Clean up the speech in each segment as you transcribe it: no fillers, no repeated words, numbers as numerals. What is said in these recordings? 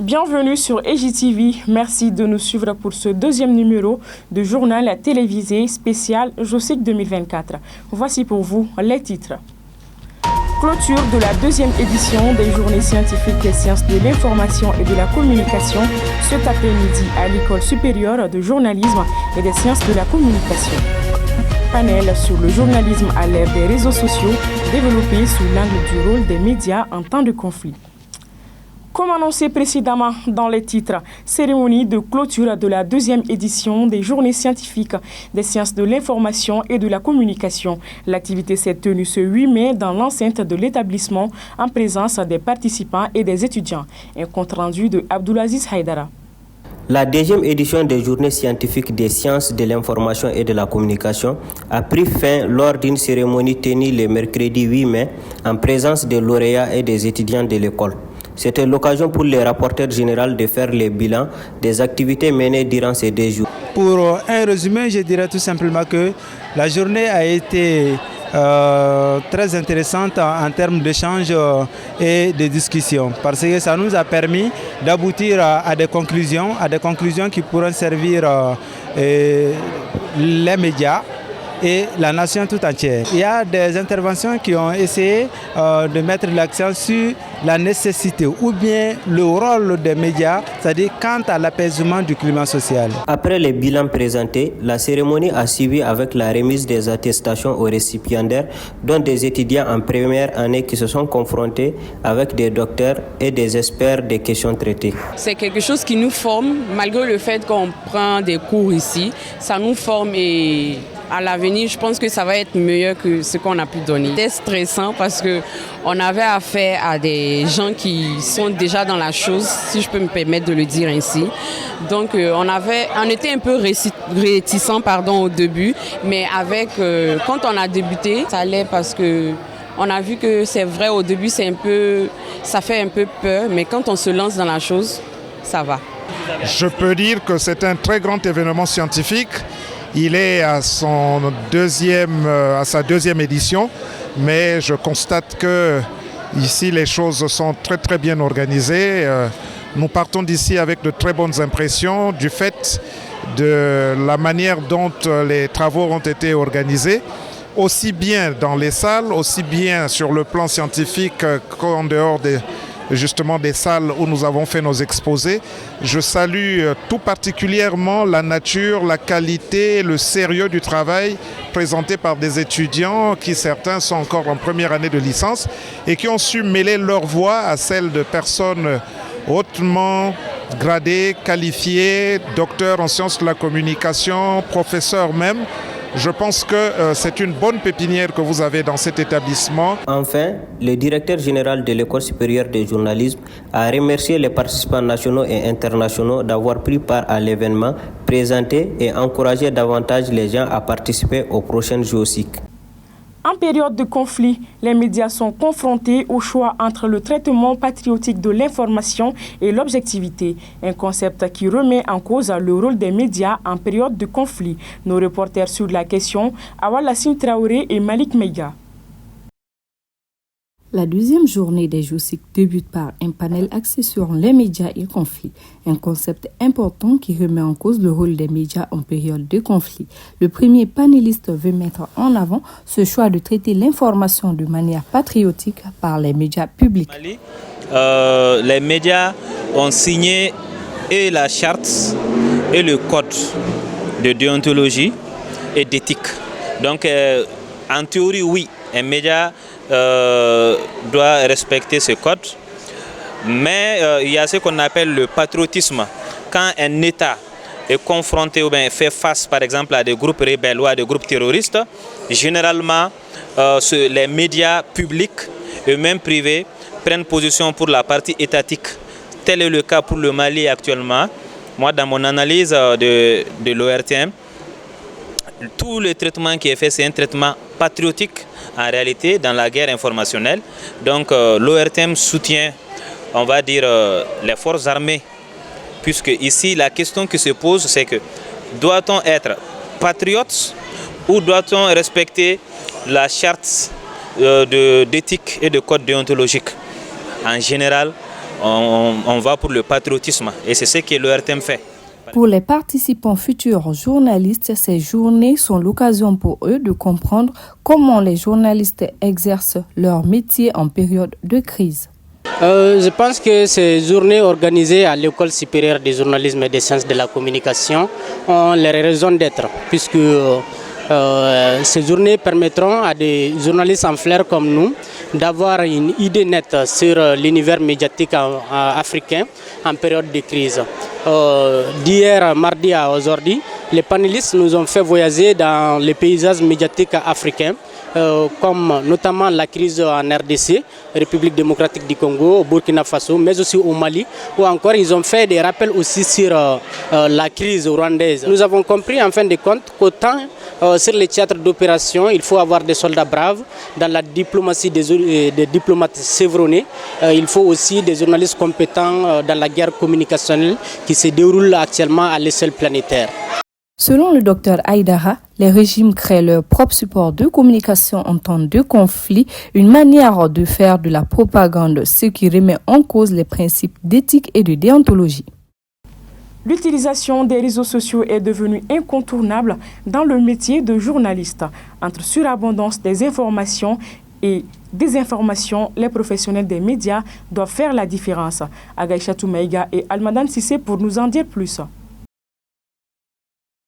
Bienvenue sur EJTV. Merci de nous suivre pour ce deuxième numéro de journal télévisé spécial JOSIC 2024. Voici pour vous les titres. Clôture de la deuxième édition des journées scientifiques des sciences de l'information et de la communication cet après-midi à l'École supérieure de journalisme et des sciences de la communication. Panel sur le journalisme à l'ère des réseaux sociaux développé sous l'angle du rôle des médias en temps de conflit. Comme annoncé précédemment dans les titres, cérémonie de clôture de la deuxième édition des journées scientifiques des sciences de l'information et de la communication. L'activité s'est tenue ce 8 mai dans l'enceinte de l'établissement en présence des participants et des étudiants. Un compte-rendu de Abdoulaziz Haïdara. La deuxième édition des journées scientifiques des sciences de l'information et de la communication a pris fin lors d'une cérémonie tenue le mercredi 8 mai en présence des lauréats et des étudiants de l'école. C'était l'occasion pour les rapporteurs généraux de faire le bilan des activités menées durant ces 2 jours. Pour un résumé, je dirais tout simplement que la journée a été très intéressante en termes d'échanges et de discussions parce que ça nous a permis d'aboutir à des conclusions qui pourront servir les médias et la nation tout entière. Il y a des interventions qui ont essayé de mettre l'accent sur la nécessité ou bien le rôle des médias, c'est-à-dire quant à l'apaisement du climat social. Après les bilans présentés, la cérémonie a suivi avec la remise des attestations aux récipiendaires, dont des étudiants en première année qui se sont confrontés avec des docteurs et des experts des questions traitées. C'est quelque chose qui nous forme, malgré le fait qu'on prend des cours ici, ça nous forme et à l'avenir, je pense que ça va être meilleur que ce qu'on a pu donner. C'était stressant parce qu'on avait affaire à des gens qui sont déjà dans la chose, si je peux me permettre de le dire ainsi. Donc on était un peu réticents au début, mais quand on a débuté, ça allait parce que on a vu que c'est vrai au début, ça fait un peu peur, mais quand on se lance dans la chose, ça va. Je peux dire que c'est un très grand événement scientifique. Il est à sa deuxième édition, mais je constate que ici les choses sont très très bien organisées. Nous partons d'ici avec de très bonnes impressions du fait de la manière dont les travaux ont été organisés, aussi bien dans les salles, aussi bien sur le plan scientifique qu'en dehors des salles où nous avons fait nos exposés. Je salue tout particulièrement la nature, la qualité, le sérieux du travail présenté par des étudiants qui certains sont encore en première année de licence et qui ont su mêler leur voix à celle de personnes hautement gradées, qualifiées, docteurs en sciences de la communication, professeurs même. Je pense que c'est une bonne pépinière que vous avez dans cet établissement. Enfin, le directeur général de l'École supérieure de journalisme a remercié les participants nationaux et internationaux d'avoir pris part à l'événement, présenté et encouragé davantage les gens à participer aux prochaines JOSIC. En période de conflit, les médias sont confrontés au choix entre le traitement patriotique de l'information et l'objectivité, un concept qui remet en cause le rôle des médias en période de conflit. Nos reporters sur la question, Awalassine Traoré et Malik Meiga. La deuxième journée des JOSIC débute par un panel axé sur les médias et conflits, un concept important qui remet en cause le rôle des médias en période de conflit. Le premier panéliste veut mettre en avant ce choix de traiter l'information de manière patriotique par les médias publics. Les médias ont signé et la charte et le code de déontologie et d'éthique. Donc, en théorie, oui, un média doit respecter ce code, mais il y a ce qu'on appelle le patriotisme. Quand un État est confronté ou bien fait face par exemple à des groupes rebelles ou à des groupes terroristes, généralement les médias publics et même privés prennent position pour la partie étatique. Tel est le cas pour le Mali actuellement. Moi, dans mon analyse de l'ORTM, tout le traitement qui est fait, c'est un traitement patriotique en réalité dans la guerre informationnelle. Donc l'ORTM soutient, on va dire, les forces armées, puisque ici la question qui se pose, c'est que doit-on être patriote ou doit-on respecter la charte d'éthique et de code déontologique? En général, on va pour le patriotisme. Et c'est ce que l'ORTM fait. Pour les participants futurs journalistes, ces journées sont l'occasion pour eux de comprendre comment les journalistes exercent leur métier en période de crise. Je pense que ces journées organisées à l'École supérieure du journalisme et des sciences de la communication ont les raisons d'être, puisque ces journées permettront à des journalistes en flair comme nous d'avoir une idée nette sur l'univers médiatique africain en période de crise. D'hier mardi à aujourd'hui, les panélistes nous ont fait voyager dans les paysages médiatiques africains, comme notamment la crise en RDC, République démocratique du Congo, au Burkina Faso, mais aussi au Mali, ou encore ils ont fait des rappels aussi sur la crise rwandaise. Nous avons compris en fin de compte qu'autant sur les théâtres d'opération, il faut avoir des soldats braves. Dans la diplomatie, des diplomates chevronnés. Il faut aussi des journalistes compétents dans la guerre communicationnelle qui se déroule actuellement à l'échelle planétaire. Selon le docteur Aïdara, les régimes créent leur propre support de communication en temps de conflit, une manière de faire de la propagande, ce qui remet en cause les principes d'éthique et de déontologie. L'utilisation des réseaux sociaux est devenue incontournable dans le métier de journaliste. Entre surabondance des informations et désinformation, les professionnels des médias doivent faire la différence. Agaïcha Toumaïga et Almadan Sissé pour nous en dire plus.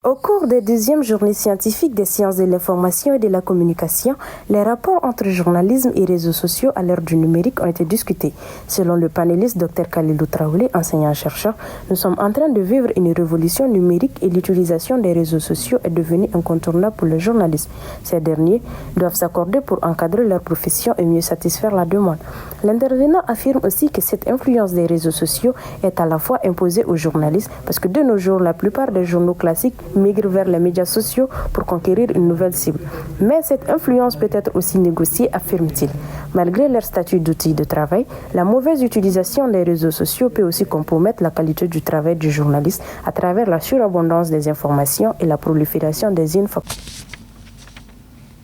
Au cours des 2e journées scientifiques des sciences de l'information et de la communication, les rapports entre journalisme et réseaux sociaux à l'ère du numérique ont été discutés. Selon le panéliste Dr Khalilou Traoré, enseignant-chercheur, nous sommes en train de vivre une révolution numérique et l'utilisation des réseaux sociaux est devenue incontournable pour le journalisme. Ces derniers doivent s'accorder pour encadrer leur profession et mieux satisfaire la demande. L'intervenant affirme aussi que cette influence des réseaux sociaux est à la fois imposée aux journalistes parce que de nos jours, la plupart des journaux classiques migrent vers les médias sociaux pour conquérir une nouvelle cible. Mais cette influence peut être aussi négociée, affirme-t-il. Malgré leur statut d'outil de travail, la mauvaise utilisation des réseaux sociaux peut aussi compromettre la qualité du travail du journaliste à travers la surabondance des informations et la prolifération des informations.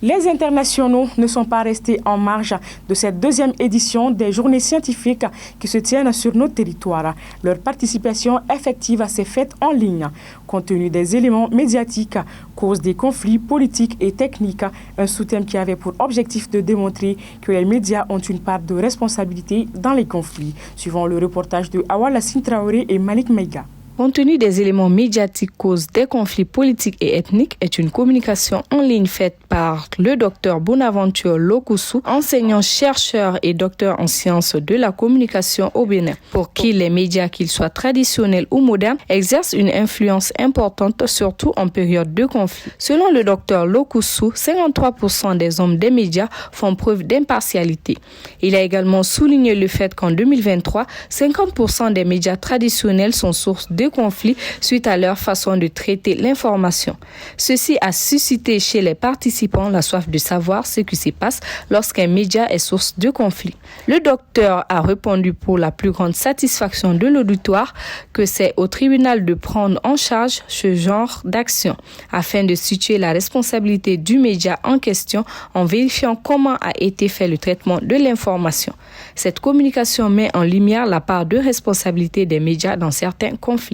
Les internationaux ne sont pas restés en marge de cette 2e édition des journées scientifiques qui se tiennent sur notre territoire. Leur participation effective s'est faite en ligne. Compte tenu des éléments médiatiques, cause des conflits politiques et techniques, un sous-thème qui avait pour objectif de démontrer que les médias ont une part de responsabilité dans les conflits. Suivant le reportage de Awala Traoré et Malik Meiga. Compte tenu des éléments médiatiques cause des conflits politiques et ethniques est une communication en ligne faite par le docteur Bonaventure Lokusu, enseignant-chercheur et docteur en sciences de la communication au Bénin, pour qui les médias, qu'ils soient traditionnels ou modernes, exercent une influence importante, surtout en période de conflit. Selon le docteur Lokusu, 53% des hommes des médias font preuve d'impartialité. Il a également souligné le fait qu'en 2023, 50% des médias traditionnels sont source de conflits suite à leur façon de traiter l'information. Ceci a suscité chez les participants la soif de savoir ce qui se passe lorsqu'un média est source de conflit. Le docteur a répondu pour la plus grande satisfaction de l'auditoire que c'est au tribunal de prendre en charge ce genre d'action afin de situer la responsabilité du média en question en vérifiant comment a été fait le traitement de l'information. Cette communication met en lumière la part de responsabilité des médias dans certains conflits.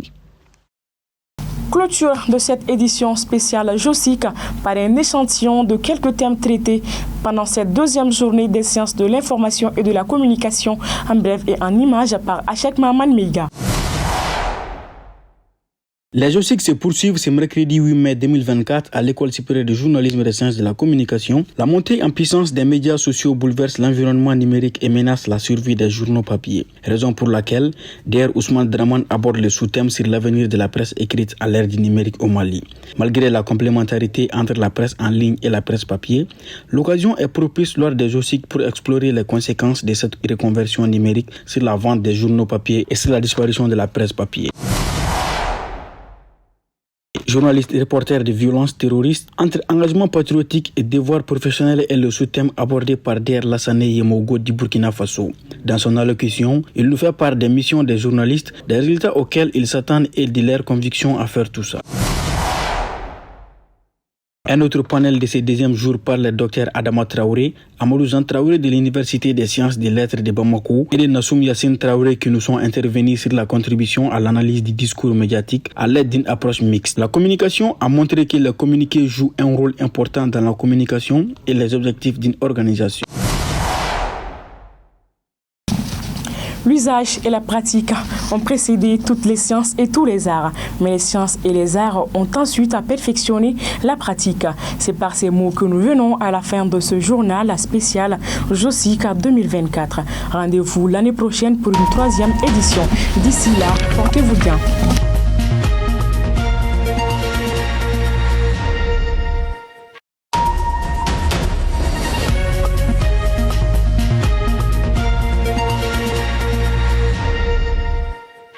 Clôture de cette édition spéciale JOSIC par un échantillon de quelques thèmes traités pendant cette 2e journée des sciences de l'information et de la communication en bref et en images par Achek Maman Meiga. Les JOSIC se poursuivent ce mercredi 8 mai 2024 à l'École supérieure de journalisme et des sciences de la communication. La montée en puissance des médias sociaux bouleverse l'environnement numérique et menace la survie des journaux papier. Raison pour laquelle Der Ousmane Draman aborde le sous-thème sur l'avenir de la presse écrite à l'ère du numérique au Mali. Malgré la complémentarité entre la presse en ligne et la presse papier, l'occasion est propice lors des JOSIC pour explorer les conséquences de cette reconversion numérique sur la vente des journaux papier et sur la disparition de la presse papier. Journaliste et reporter de violences terroristes, entre engagement patriotique et devoir professionnel est le sous-thème abordé par Der Lassane Yemogo du Burkina Faso. Dans son allocution, il nous fait part des missions des journalistes, des résultats auxquels ils s'attendent et de leur conviction à faire tout ça. Un autre panel de ce deuxième jour parle le Dr Adama Traoré, Amadou Jean Traoré de l'Université des sciences des lettres de Bamako et de Nassoum Yassine Traoré qui nous sont intervenus sur la contribution à l'analyse du discours médiatique à l'aide d'une approche mixte. La communication a montré que le communiqué joue un rôle important dans la communication et les objectifs d'une organisation. L'usage et la pratique ont précédé toutes les sciences et tous les arts, mais les sciences et les arts ont ensuite perfectionné la pratique. C'est par ces mots que nous venons à la fin de ce journal spécial JOSIC 2024. Rendez-vous l'année prochaine pour une 3e édition. D'ici là, portez-vous bien.